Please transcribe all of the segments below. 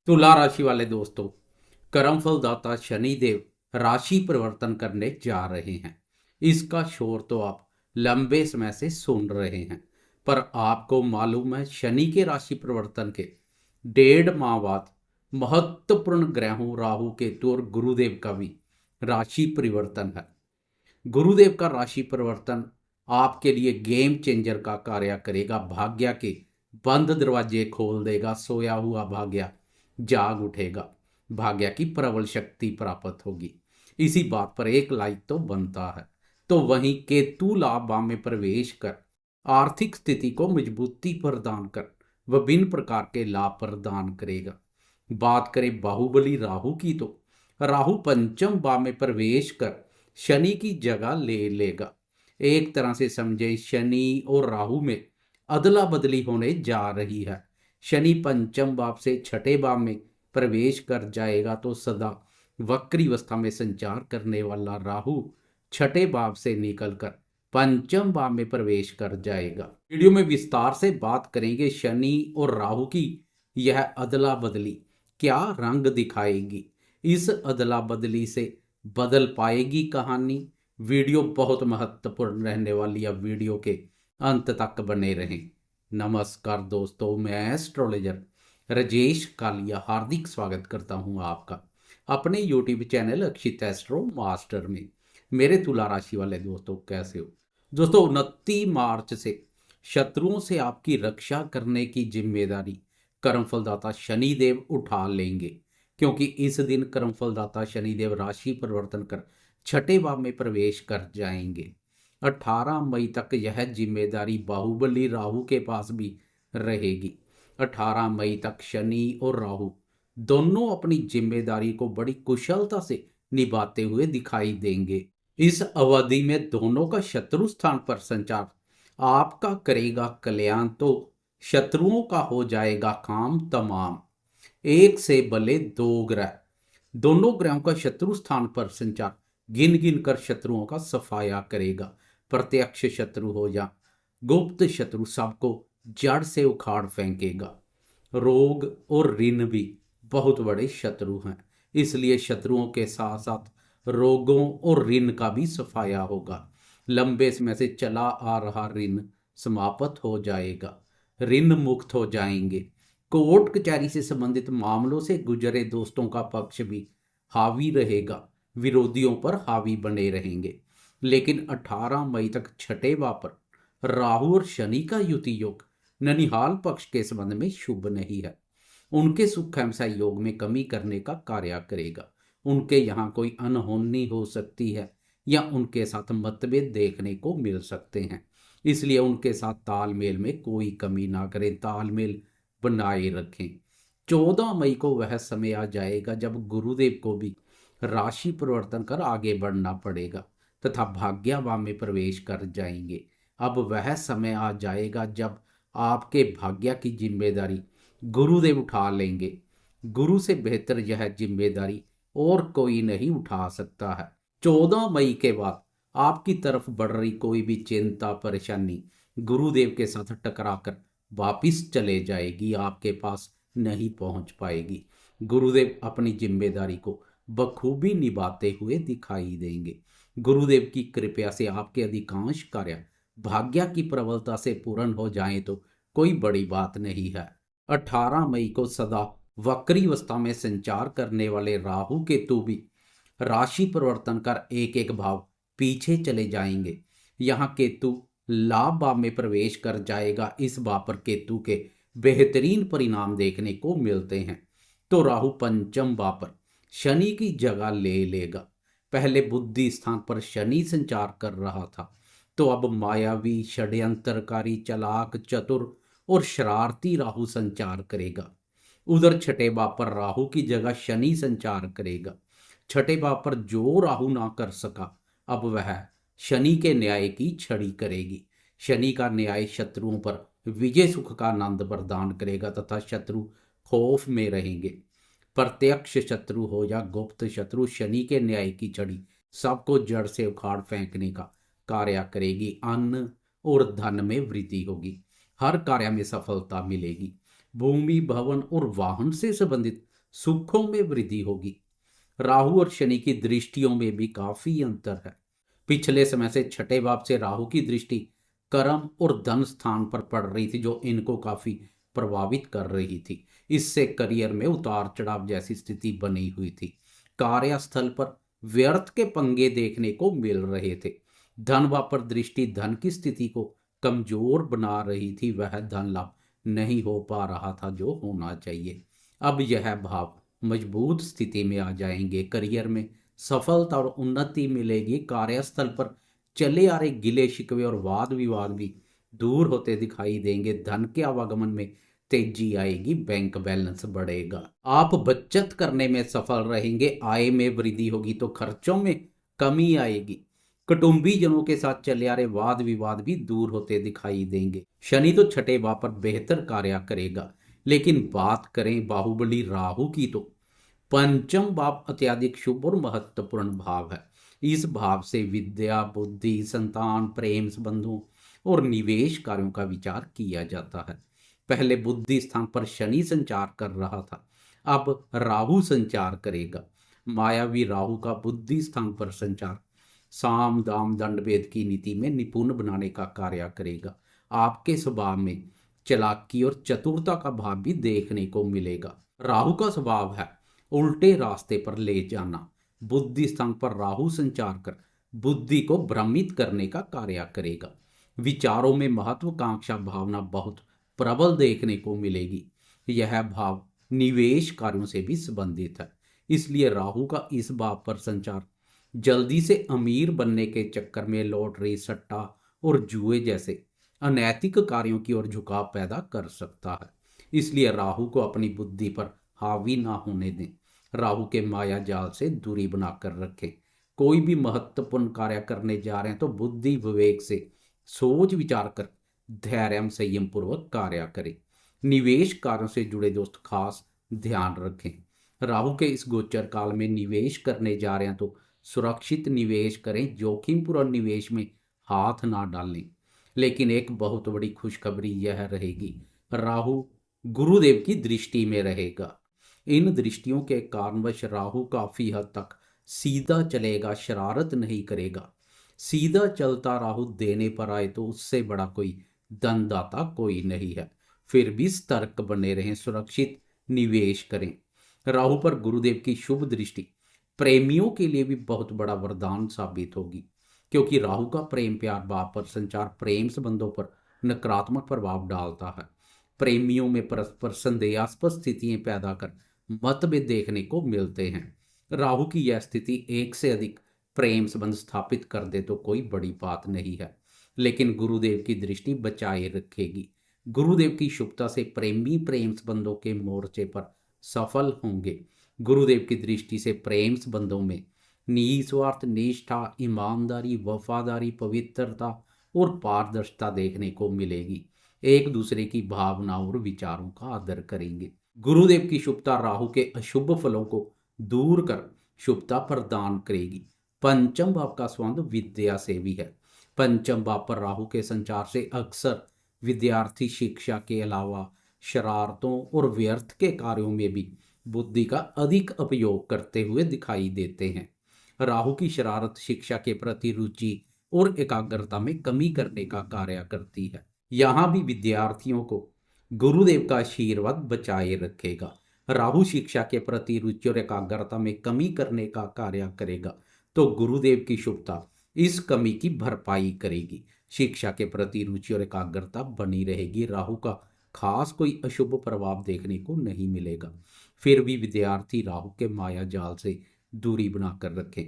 तुला राशि वाले दोस्तों, कर्मफल दाता शनिदेव राशि परिवर्तन करने जा रहे हैं। इसका शोर तो आप लंबे समय से सुन रहे हैं, पर आपको मालूम है शनि के राशि परिवर्तन के 1.5 माह बाद महत्वपूर्ण ग्रहों राहु केतु और गुरुदेव का भी राशि परिवर्तन है। गुरुदेव का राशि परिवर्तन आपके लिए गेम चेंजर का कार्य करेगा। भाग्य के बंद दरवाजे खोल देगा। सोया हुआ भाग्य जाग उठेगा। भाग्य की प्रबल शक्ति प्राप्त होगी। इसी बात पर एक लाइक तो बनता है। तो वहीं केतु लाभ भाव में प्रवेश कर आर्थिक स्थिति को मजबूती प्रदान कर विभिन्न प्रकार के लाभ प्रदान करेगा। बात करें बाहुबली राहु की, तो राहु पंचम भाव में प्रवेश कर शनि की जगह ले लेगा। एक तरह से समझे शनि और राहु में अदला बदली होने जा रही है। शनि पंचम भाव से छठे भाव में प्रवेश कर जाएगा, तो सदा वक्री अवस्था में संचार करने वाला राहु छठे भाव से निकलकर पंचम भाव में प्रवेश कर जाएगा। वीडियो में विस्तार से बात करेंगे शनि और राहु की यह अदला बदली क्या रंग दिखाएगी। इस अदला बदली से बदल पाएगी कहानी। वीडियो बहुत महत्वपूर्ण रहने वाली है। वीडियो के अंत तक बने रहें। नमस्कार दोस्तों, मैं एस्ट्रोलॉजर राजेश कालिया हार्दिक स्वागत करता हूं आपका अपने यूट्यूब चैनल अक्षित एस्ट्रो मास्टर में। मेरे तुला राशि वाले दोस्तों, कैसे हो दोस्तों? 29 मार्च से शत्रुओं से आपकी रक्षा करने की जिम्मेदारी कर्मफलदाता शनिदेव उठा लेंगे, क्योंकि इस दिन कर्मफलदाता शनिदेव राशि परिवर्तन कर छठे भाव में प्रवेश कर जाएंगे। 18 मई तक यह जिम्मेदारी बाहुबली राहु के पास भी रहेगी। 18 मई तक शनि और राहु दोनों अपनी जिम्मेदारी को बड़ी कुशलता से निभाते हुए दिखाई देंगे। इस अवधि में दोनों का शत्रु स्थान पर संचार आपका करेगा कल्याण, तो शत्रुओं का हो जाएगा काम तमाम। एक से भले दो ग्रह, दोनों ग्रहों का शत्रु स्थान पर संचार गिन गिन कर शत्रुओं का सफाया करेगा। प्रत्यक्ष शत्रु हो या गुप्त शत्रु, सबको जड़ से उखाड़ फेंकेगा। रोग और ऋण भी बहुत बड़े शत्रु हैं, इसलिए शत्रुओं के साथ साथ रोगों और ऋण का भी सफाया होगा। लंबे समय से चला आ रहा ऋण समाप्त हो जाएगा। ऋण मुक्त हो जाएंगे। कोर्ट कचहरी से संबंधित मामलों से गुजरे दोस्तों का पक्ष भी हावी रहेगा। विरोधियों पर हावी बने रहेंगे। लेकिन 18 मई तक छठे भाव पर राहु और शनि का युति योग ननिहाल पक्ष के संबंध में शुभ नहीं है। उनके सुख एवं सहयोग में कमी करने का कार्य करेगा। उनके यहाँ कोई अनहोनी हो सकती है या उनके साथ मतभेद देखने को मिल सकते हैं, इसलिए उनके साथ तालमेल में कोई कमी ना करें, तालमेल बनाए रखें। 14 मई को वह समय आ जाएगा जब गुरुदेव को भी राशि परिवर्तन कर आगे बढ़ना पड़ेगा तथा भाग्यभाव में प्रवेश कर जाएंगे। अब वह समय आ जाएगा जब आपके भाग्य की जिम्मेदारी गुरुदेव उठा लेंगे। गुरु से बेहतर यह जिम्मेदारी और कोई नहीं उठा सकता है। 14 मई के बाद आपकी तरफ बढ़ रही कोई भी चिंता परेशानी गुरुदेव के साथ टकराकर वापिस चले जाएगी, आपके पास नहीं पहुंच पाएगी। गुरुदेव अपनी जिम्मेदारी को बखूबी निभाते हुए दिखाई देंगे। गुरुदेव की कृपा से आपके अधिकांश कार्य भाग्य की प्रबलता से पूर्ण हो जाएं तो कोई बड़ी बात नहीं है। 18 मई को सदा वक्री अवस्था में संचार करने वाले राहु केतु भी राशि परिवर्तन कर एक एक भाव पीछे चले जाएंगे। यहाँ केतु लाभ भाव में प्रवेश कर जाएगा। इस भाव पर केतु के बेहतरीन परिणाम देखने को मिलते हैं। तो राहु पंचम भाव पर शनि की जगह ले लेगा। पहले बुद्धि स्थान पर शनि संचार कर रहा था, तो अब मायावी, षड्यंत्रकारी, चालाक, चतुर और शरारती राहु संचार करेगा। उधर छठे भाव पर राहु की जगह शनि संचार करेगा। छठे भाव पर जो राहु ना कर सका, अब वह शनि के न्याय की छड़ी करेगी। शनि का न्याय शत्रुओं पर विजय सुख का आनंद प्रदान करेगा तथा शत्रु खौफ में रहेंगे। प्रत्यक्ष शत्रु हो या गुप्त शत्रु, शनि के न्याय की छड़ी सबको जड़ से उखाड़ फेंकने का कार्य करेगी। अन्न और धन में वृद्धि होगी। हर कार्य में सफलता मिलेगी। भूमि, भवन और वाहन से संबंधित सुखों में वृद्धि होगी। राहु और शनि की दृष्टियों में भी काफी अंतर है। पिछले समय से छठे भाव से राहु की दृष्टि कर्म और धन स्थान पर पड़ रही थी, जो इनको काफी प्रभावित कर रही थी। इससे करियर में उतार चढ़ाव जैसी स्थिति बनी हुई थी। कार्यस्थल पर व्यर्थ के पंगे देखने को मिल रहे थे। धन भाव पर दृष्टि धन की स्थिति को कमजोर बना रही थी, वह धन लाभ नहीं हो पा रहा था जो होना चाहिए। अब यह भाव मजबूत स्थिति में आ जाएंगे। करियर में सफलता और उन्नति मिलेगी। कार्यस्थल पर चले आ रहे गिले शिकवे और वाद विवाद भी दूर होते दिखाई देंगे। धन के आवागमन में तेजी आएगी। बैंक बैलेंस बढ़ेगा। आप बचत करने में सफल रहेंगे। आय में वृद्धि होगी तो खर्चों में कमी आएगी। कुटुंबीजनों के साथ चले आ रहे वाद विवाद भी दूर होते दिखाई देंगे। शनि तो छठे भाव पर बेहतर कार्य करेगा, लेकिन बात करें बाहुबली राहु की तो पंचम भाव अत्यधिक शुभ और महत्वपूर्ण भाव है। इस भाव से विद्या, बुद्धि, संतान, प्रेम संबंधों और निवेश कार्यों का विचार किया जाता है। पहले बुद्धि स्थान पर शनि संचार कर रहा था, अब राहु संचार करेगा। मायावी राहु का बुद्धि स्थान पर संचार साम दाम दंड भेद की नीति में निपुण बनाने का कार्य करेगा। आपके स्वभाव में चालाकी और चतुरता का भाव भी देखने को मिलेगा। राहु का स्वभाव है उल्टे रास्ते पर ले जाना। बुद्धि स्थान पर राहु संचार कर बुद्धि को भ्रमित करने का कार्य करेगा। विचारों में महत्वाकांक्षा भावना बहुत प्रबल देखने को मिलेगी। यह भाव निवेश कार्यों से भी संबंधित है, इसलिए राहु का इस भाव पर संचार जल्दी से अमीर बनने के चक्कर में लॉटरी, सट्टा और जुए जैसे अनैतिक कार्यों की ओर झुकाव पैदा कर सकता है। इसलिए राहु को अपनी बुद्धि पर हावी ना होने दें। राहु के माया जाल से दूरी बनाकर रखें। कोई भी महत्वपूर्ण कार्य करने जा रहे हैं तो बुद्धि विवेक से सोच विचार कर धैर्य संयम पूर्वक कार्य करें। निवेश कार्यों से जुड़े दोस्त खास ध्यान रखें। राहु के इस गोचर काल में निवेश करने जा रहे हैं तो सुरक्षित निवेश करें। जोखिम पूर्ण निवेश में हाथ ना डालें। लेकिन एक बहुत बड़ी खुशखबरी यह रहेगी, राहु गुरुदेव की दृष्टि में रहेगा। इन दृष्टियों के कारणवश राहु काफी हद तक सीधा चलेगा, शरारत नहीं करेगा। सीधा चलता राहु देने पर आए तो उससे बड़ा कोई धनदाता कोई नहीं है। फिर भी सतर्क बने रहें, सुरक्षित निवेश करें। राहु पर गुरुदेव की शुभ दृष्टि प्रेमियों के लिए भी बहुत बड़ा वरदान साबित होगी, क्योंकि राहु का प्रेम प्यार भाव पर संचार प्रेम संबंधों पर नकारात्मक प्रभाव डालता है। प्रेमियों में परस्पर संदेहास्पद स्थितियां पैदा कर मतभेद देखने को मिलते हैं। राहु की यह स्थिति एक से अधिक प्रेम संबंध स्थापित कर दे तो कोई बड़ी बात नहीं है, लेकिन गुरुदेव की दृष्टि बचाए रखेगी। गुरुदेव की शुभता से प्रेमी प्रेम संबंधों के मोर्चे पर सफल होंगे। गुरुदेव की दृष्टि से प्रेम संबंधों में निस्वार्थ निष्ठा, ईमानदारी, वफादारी, पवित्रता और पारदर्शिता देखने को मिलेगी। एक दूसरे की भावनाओं और विचारों का आदर करेंगे। गुरुदेव की शुभता राहु के अशुभ फलों को दूर कर शुभता प्रदान करेगी। पंचम भाव का संबंध विद्या से भी है। पंचम भाव पर राहु के संचार से अक्सर विद्यार्थी शिक्षा के अलावा शरारतों और व्यर्थ के कार्यों में भी बुद्धि का अधिक उपयोग करते हुए दिखाई देते हैं। राहु की शरारत शिक्षा के प्रति रुचि और एकाग्रता में कमी करने का कार्य करती है। यहाँ भी विद्यार्थियों को गुरुदेव का आशीर्वाद बचाए रखेगा। राहु शिक्षा के प्रति रुचि और एकाग्रता में कमी करने का कार्य करेगा तो गुरुदेव की शुभता इस कमी की भरपाई करेगी। शिक्षा के प्रति रुचि और एकाग्रता बनी रहेगी। राहु का खास कोई अशुभ प्रभाव देखने को नहीं मिलेगा। फिर भी विद्यार्थी राहु के माया जाल से दूरी बनाकर रखें।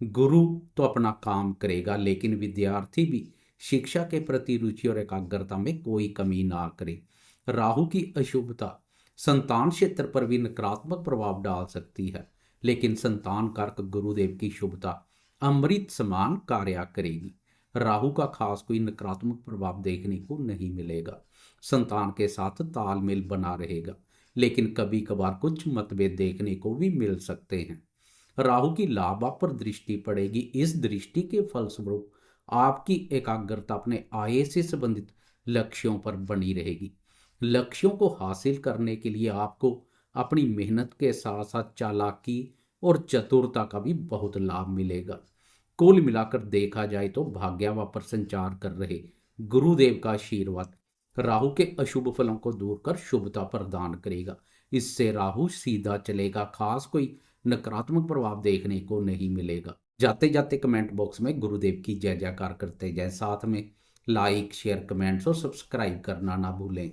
गुरु तो अपना काम करेगा, लेकिन विद्यार्थी भी शिक्षा के प्रति रुचि और एकाग्रता में कोई कमी ना करे। राहु की अशुभता संतान क्षेत्र पर भी नकारात्मक प्रभाव डाल सकती है, लेकिन संतान कारक गुरुदेव की शुभता अमृत समान कार्य करेगी। राहु का खास कोई नकारात्मक प्रभाव देखने को नहीं मिलेगा। संतान के साथ तालमेल बना रहेगा, लेकिन कभी कभार कुछ मतभेद देखने को भी मिल सकते हैं। राहु की लाभ पर दृष्टि पड़ेगी। इस दृष्टि के फलस्वरूप आपकी एकाग्रता अपने आय से संबंधित लक्ष्यों पर बनी रहेगी। लक्ष्यों को हासिल करने के लिए आपको अपनी मेहनत के साथ साथ चालाकी और चतुरता का भी बहुत लाभ मिलेगा। कुल मिलाकर देखा जाए तो भाग्यवा पर संचार कर रहे गुरुदेव का आशीर्वाद राहु के अशुभ फलों को दूर कर शुभता प्रदान करेगा। इससे राहु सीधा चलेगा, खास कोई नकारात्मक प्रभाव देखने को नहीं मिलेगा। जाते जाते कमेंट बॉक्स में गुरुदेव की जय जयकार करते जाएं, साथ में लाइक शेयर कमेंट्स और सब्सक्राइब करना ना भूलें।